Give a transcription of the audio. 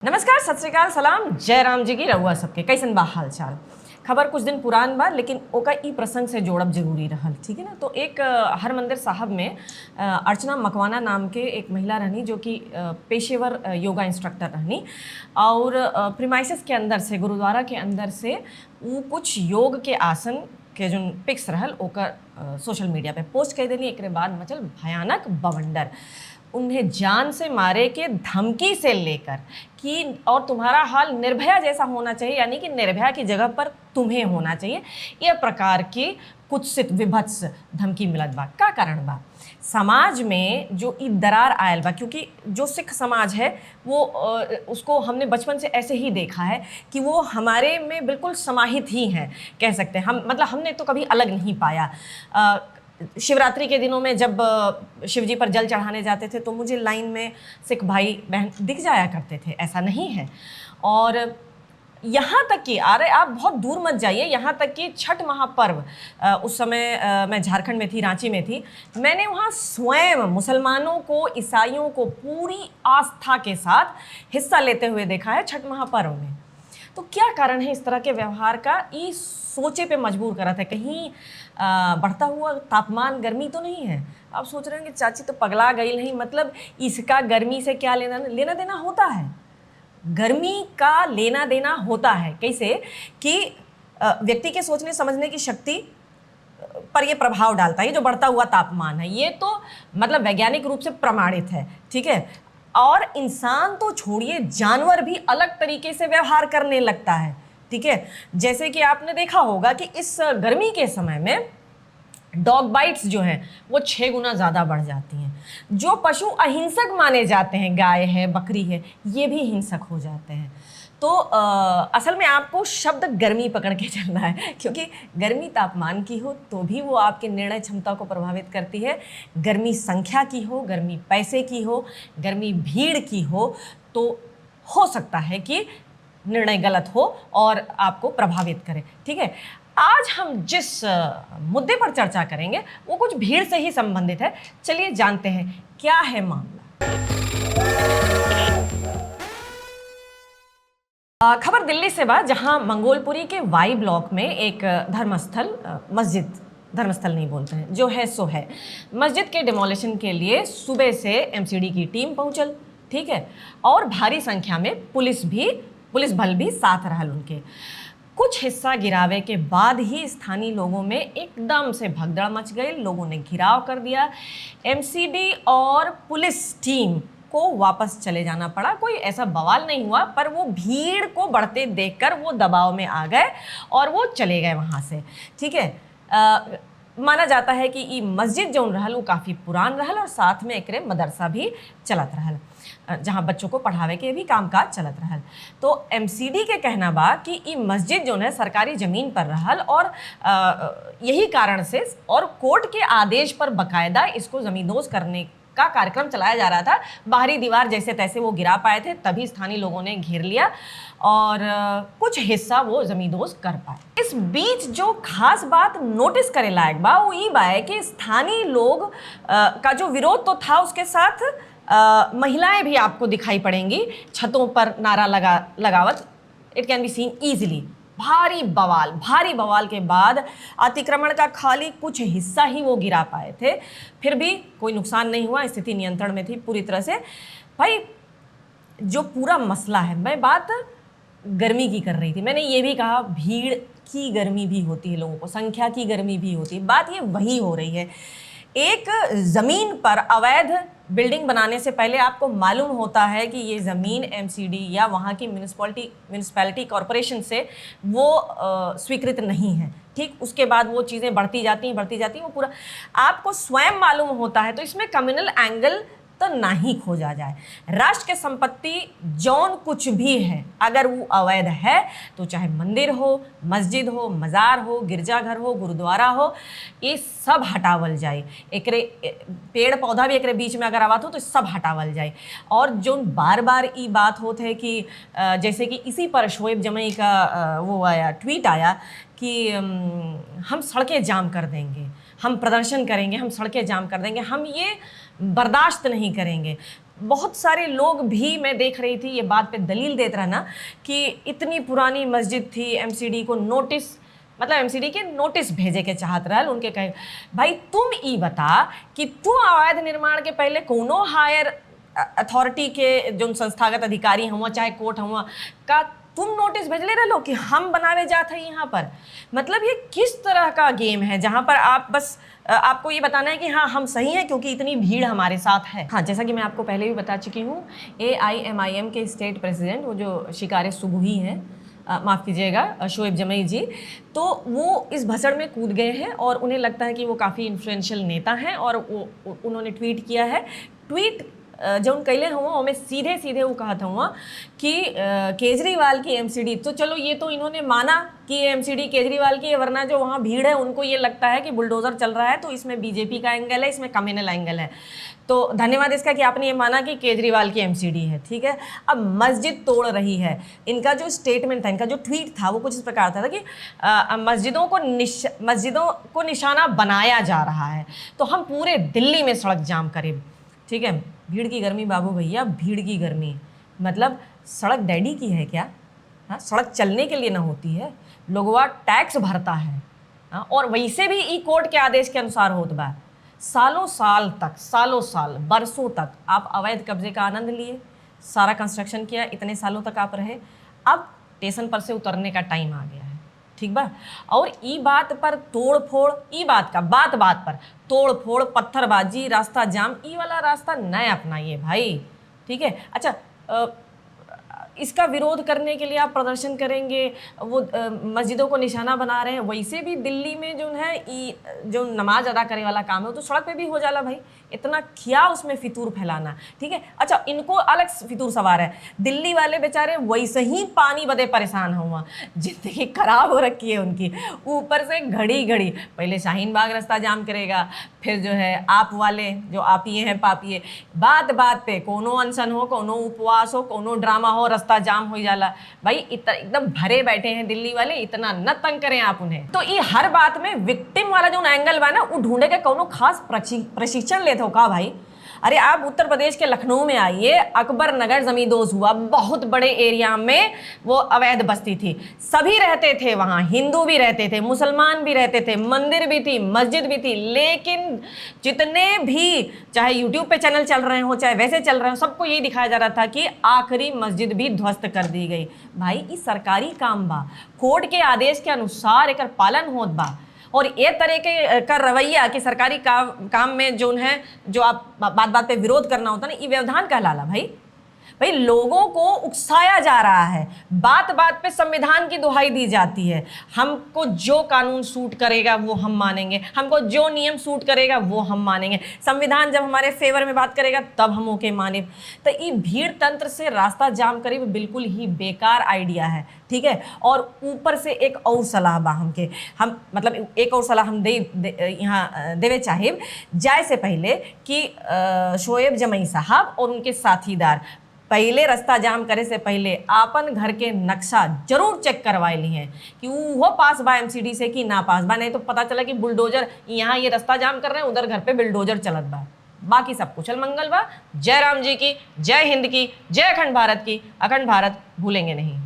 नमस्कार, सत श्री अकाल, सलाम, जय राम जी की रहुआ सबके कैसन बा हाल चाल। खबर कुछ दिन पुरान बा लेकिन ओका ई प्रसंग से जोड़ब जरूरी रहल, ठीक है ना। तो एक हरमंदिर साहब में अर्चना मकवाना नाम के एक महिला रहनी जो कि पेशेवर योगा इंस्ट्रक्टर रहनी और प्रीमाइसेस के अंदर से, गुरुद्वारा के अंदर से वो कुछ योग के आसन के जो पिक्स रहल ओकर सोशल मीडिया पे पोस्ट कर देनी। एक बाद मचल भयानक बवंडर, उन्हें जान से मारे के धमकी से लेकर कि और तुम्हारा हाल निर्भया जैसा होना चाहिए, यानी कि निर्भया की जगह पर तुम्हें होना चाहिए, यह प्रकार की कुत्सित विभत्स धमकी मिलत बा। का कारण बा? समाज में जो ई दरार आयल बा, क्योंकि जो सिख समाज है वो उसको हमने बचपन से ऐसे ही देखा है कि वो हमारे में बिल्कुल समाहित ही हैं, कह सकते हैं हम। मतलब हमने तो कभी अलग नहीं पाया। शिवरात्रि के दिनों में जब शिव जी पर जल चढ़ाने जाते थे तो मुझे लाइन में सिख भाई बहन दिख जाया करते थे, ऐसा नहीं है। और यहाँ तक कि अरे आप बहुत दूर मत जाइए, यहाँ तक कि छठ महापर्व उस समय मैं झारखंड में थी, रांची में थी, मैंने वहाँ स्वयं मुसलमानों को, ईसाइयों को पूरी आस्था के साथ हिस्सा लेते हुए देखा है छठ महापर्व में। तो क्या कारण है इस तरह के व्यवहार का? ये सोचे पे मजबूर करा था, कहीं बढ़ता हुआ तापमान, गर्मी तो नहीं है। आप सोच रहे हैं कि चाची तो पगला गई नहीं, मतलब इसका गर्मी से क्या लेना देना होता है। गर्मी का लेना देना होता है कैसे कि व्यक्ति के सोचने समझने की शक्ति पर ये प्रभाव डालता है। ये जो बढ़ता हुआ तापमान है ये तो मतलब वैज्ञानिक रूप से प्रमाणित है, ठीक है। और इंसान तो छोड़िए, जानवर भी अलग तरीके से व्यवहार करने लगता है, ठीक है। जैसे कि आपने देखा होगा कि इस गर्मी के समय में डॉग बाइट्स जो हैं वो 6 गुना ज़्यादा बढ़ जाती हैं। जो पशु अहिंसक माने जाते हैं, गाय है, बकरी है, ये भी हिंसक हो जाते हैं। तो असल में आपको शब्द गर्मी पकड़ के चलना है, क्योंकि गर्मी तापमान की हो तो भी वो आपके निर्णय क्षमता को प्रभावित करती है। गर्मी संख्या की हो, गर्मी पैसे की हो, गर्मी भीड़ की हो हो सकता है कि निर्णय गलत हो और आपको प्रभावित करे, ठीक है। आज हम जिस मुद्दे पर चर्चा करेंगे वो कुछ भीड़ से ही संबंधित है। चलिए जानते हैं क्या है मामला। खबर दिल्ली से बा, जहां मंगोलपुरी के वाई ब्लॉक में एक धर्मस्थल, मस्जिद, धर्मस्थल नहीं बोलते हैं, जो है सो है, मस्जिद के डिमोलिशन के लिए सुबह से एमसीडी की टीम पहुंचल, ठीक है। और भारी संख्या में पुलिस बल भी साथ रहल उनके। कुछ हिस्सा गिरावे के बाद ही स्थानीय लोगों में एकदम से भगदड़ मच गई। लोगों ने घिराव कर दिया। एमसीडी और पुलिस टीम को वापस चले जाना पड़ा। कोई ऐसा बवाल नहीं हुआ, पर वो भीड़ को बढ़ते देखकर वो दबाव में आ गए और वो चले गए वहाँ से, ठीक है। माना जाता है कि ये मस्जिद जो रहल वो काफ़ी पुरान रहल और साथ में एक मदरसा भी चलत रहल, जहाँ बच्चों को पढ़ावे के भी कामकाज चलत रहल। तो एमसीडी के कहना बा कि ये मस्जिद जो है सरकारी ज़मीन पर रहल और यही कारण से और कोर्ट के आदेश पर बाकायदा इसको ज़मींदोज करने का कार्यक्रम चलाया जा रहा था। बाहरी दीवार जैसे तैसे वो गिरा पाए थे, तभी स्थानीय लोगों ने घेर लिया और कुछ हिस्सा वो जमींदोज कर पाए। इस बीच जो खास बात नोटिस करे लायक बा वो ये बा है कि स्थानीय लोग का जो विरोध तो था, उसके साथ महिलाएं भी आपको दिखाई पड़ेंगी छतों पर नारा लगावत। It can be seen easily. भारी बवाल के बाद अतिक्रमण का खाली कुछ हिस्सा ही वो गिरा पाए थे, फिर भी कोई नुकसान नहीं हुआ, स्थिति नियंत्रण में थी पूरी तरह से। भाई जो पूरा मसला है, मैं बात गर्मी की कर रही थी, मैंने ये भी कहा भीड़ की गर्मी भी होती है, लोगों को संख्या की गर्मी भी होती है। बात ये वही हो रही है। एक ज़मीन पर अवैध बिल्डिंग बनाने से पहले आपको मालूम होता है कि ये ज़मीन एमसीडी या वहाँ की म्यूनिसिपैलिटी कॉरपोरेशन से वो स्वीकृत नहीं है, ठीक। उसके बाद वो चीज़ें बढ़ती जाती हैं, वो पूरा आपको स्वयं मालूम होता है। तो इसमें कम्युनल एंगल तो ना ही खोजा जाए। राष्ट्र के संपत्ति जौन कुछ भी है, अगर वो अवैध है तो चाहे मंदिर हो, मस्जिद हो, मज़ार हो, गिरजाघर हो, गुरुद्वारा हो, ये सब हटावल जाए। एकरे पेड़ पौधा भी एकरे बीच में अगर आवात हो तो सब हटावल जाए। और जो बार बार ये बात होते है कि जैसे कि इसी पर शोएब जमई का वो आया, ट्वीट आया कि हम सड़कें जाम कर देंगे, हम प्रदर्शन करेंगे, हम सड़कें जाम कर देंगे, हम ये बर्दाश्त नहीं करेंगे। बहुत सारे लोग भी, मैं देख रही थी, ये बात पे दलील देते रहना कि इतनी पुरानी मस्जिद थी, एमसीडी को नोटिस, मतलब एमसीडी के नोटिस भेजे के चाहत रहल, उनके कहे भाई तुम ई बता कि तू अवैध निर्माण के पहले कोनो हायर अथॉरिटी के जो संस्थागत अधिकारी हुआ चाहे कोर्ट हुआ का तुम नोटिस भेजले रहो कि हम बनावे जाते हैं यहाँ पर। मतलब ये किस तरह का गेम है जहाँ पर आप बस आपको ये बताना है कि हाँ हम सही हैं क्योंकि इतनी भीड़ हमारे साथ है। हाँ, जैसा कि मैं आपको पहले भी बता चुकी हूँ, AIMIM के स्टेट प्रेसिडेंट, वो जो शिकारे सुबुही हैं, माफ़ कीजिएगा, शोएब जमई जी, तो वो इस भसड़ में कूद गए हैं और उन्हें लगता है कि वो काफ़ी इन्फ्लुएंशियल नेता हैं और उन्होंने ट्वीट किया है। ट्वीट जो उन कैले हुआ हमें सीधे सीधे वो कहा था हुआ कि केजरीवाल की एमसीडी, तो चलो ये तो इन्होंने माना कि ये एमसीडी केजरीवाल की है, वरना जो वहाँ भीड़ है उनको ये लगता है कि बुलडोज़र चल रहा है तो इसमें बीजेपी का एंगल है, इसमें कम्युनल एंगल है। तो धन्यवाद इसका कि आपने ये माना कि केजरीवाल की एमसीडी है, ठीक है। अब मस्जिद तोड़ रही है, इनका जो स्टेटमेंट था, इनका जो ट्वीट था वो कुछ इस प्रकार था कि मस्जिदों को निशाना बनाया जा रहा है तो हम पूरे दिल्ली में सड़क जाम करें, ठीक है। भीड़ की गर्मी बाबू भैया, भीड़ की गर्मी, मतलब सड़क डैडी की है क्या? हाँ, सड़क चलने के लिए ना होती है, लोगवा टैक्स भरता है। हाँ, और वैसे भी ई कोर्ट के आदेश के अनुसार होत बा। सालों साल बरसों तक आप अवैध कब्जे का आनंद लिए, सारा कंस्ट्रक्शन किया, इतने सालों तक आप रहे, अब स्टेशन पर से उतरने का टाइम आ गया है, ठीक बा। और ई बात पर तोड़ फोड़, ई बात का बात पर तोड़ फोड़, पत्थरबाजी, रास्ता जाम, ई वाला रास्ता न अपनाइए भाई, ठीक है। अच्छा, इसका विरोध करने के लिए आप प्रदर्शन करेंगे, वो मस्जिदों को निशाना बना रहे हैं, वैसे भी दिल्ली में जो है जो नमाज अदा करे वाला काम है वो तो सड़क पे भी हो जाला भाई, इतना क्या उसमें फितूर फैलाना, ठीक है। अच्छा, इनको अलग फितूर सवार है, दिल्ली वाले बेचारे वैसे ही पानी बदे परेशान हुआ, जिंदगी खराब हो रखी है उनकी, ऊपर से घड़ी घड़ी पहले शाहीन बाग रास्ता जाम करेगा, फिर जो है आप वाले जो आपिए हैं पापिए, बात पे कोनो अनशन हो, कोनो उपवास हो, कोनो ड्रामा हो, रास्ता जाम हो जाला भाई। एकदम भरे बैठे हैं दिल्ली वाले, इतना न तंग करें आप उन्हें। तो ये हर बात में विक्टिम वाला जो एंगल बा ना, वो ढूंढे के कोनो खास प्रशिक्षण लेते हो का भाई? अरे आप उत्तर प्रदेश के लखनऊ में आइए, अकबर नगर जमींदोज हुआ, बहुत बड़े एरिया में वो अवैध बस्ती थी, सभी रहते थे वहाँ, हिंदू भी रहते थे, मुसलमान भी रहते थे, मंदिर भी थी, मस्जिद भी थी, लेकिन जितने भी चाहे यूट्यूब पे चैनल चल रहे हो चाहे वैसे चल रहे हो, सबको यही दिखाया जा रहा था कि आखिरी मस्जिद भी ध्वस्त कर दी गई। भाई ये सरकारी काम बा, कोर्ट के आदेश के अनुसार एकर पालन होत बा, और ये तरह के का रवैया कि सरकारी काम में जो है, जो आप बात पे विरोध करना होता ना, ये व्यवधान कहलाला भाई। लोगों को उकसाया जा रहा है, बात पे संविधान की दुहाई दी जाती है, हमको जो कानून सूट करेगा वो हम मानेंगे, हमको जो नियम सूट करेगा वो हम मानेंगे, संविधान जब हमारे फेवर में बात करेगा तब हम ओके माने। तो ये भीड़ तंत्र से रास्ता जाम करे बिल्कुल ही बेकार आइडिया है, ठीक है। और ऊपर से एक और सलाह बा हम मतलब एक और सलाह हम यहाँ देवे चाहिए जाए से पहले कि शोएब जमई साहब और उनके साथीदार पहले रास्ता जाम करे से पहले आपन घर के नक्शा जरूर चेक करवाए ली हैं कि वो पास बा एमसीडी से कि ना पास बा, नहीं तो पता चला कि बुलडोजर यहाँ ये रास्ता जाम कर रहे हैं, उधर घर पे बुलडोजर चलत बा। बाकी सब कुशल मंगल बा। जय राम जी की, जय हिंद की, जय अखंड भारत की, अखंड भारत भूलेंगे नहीं।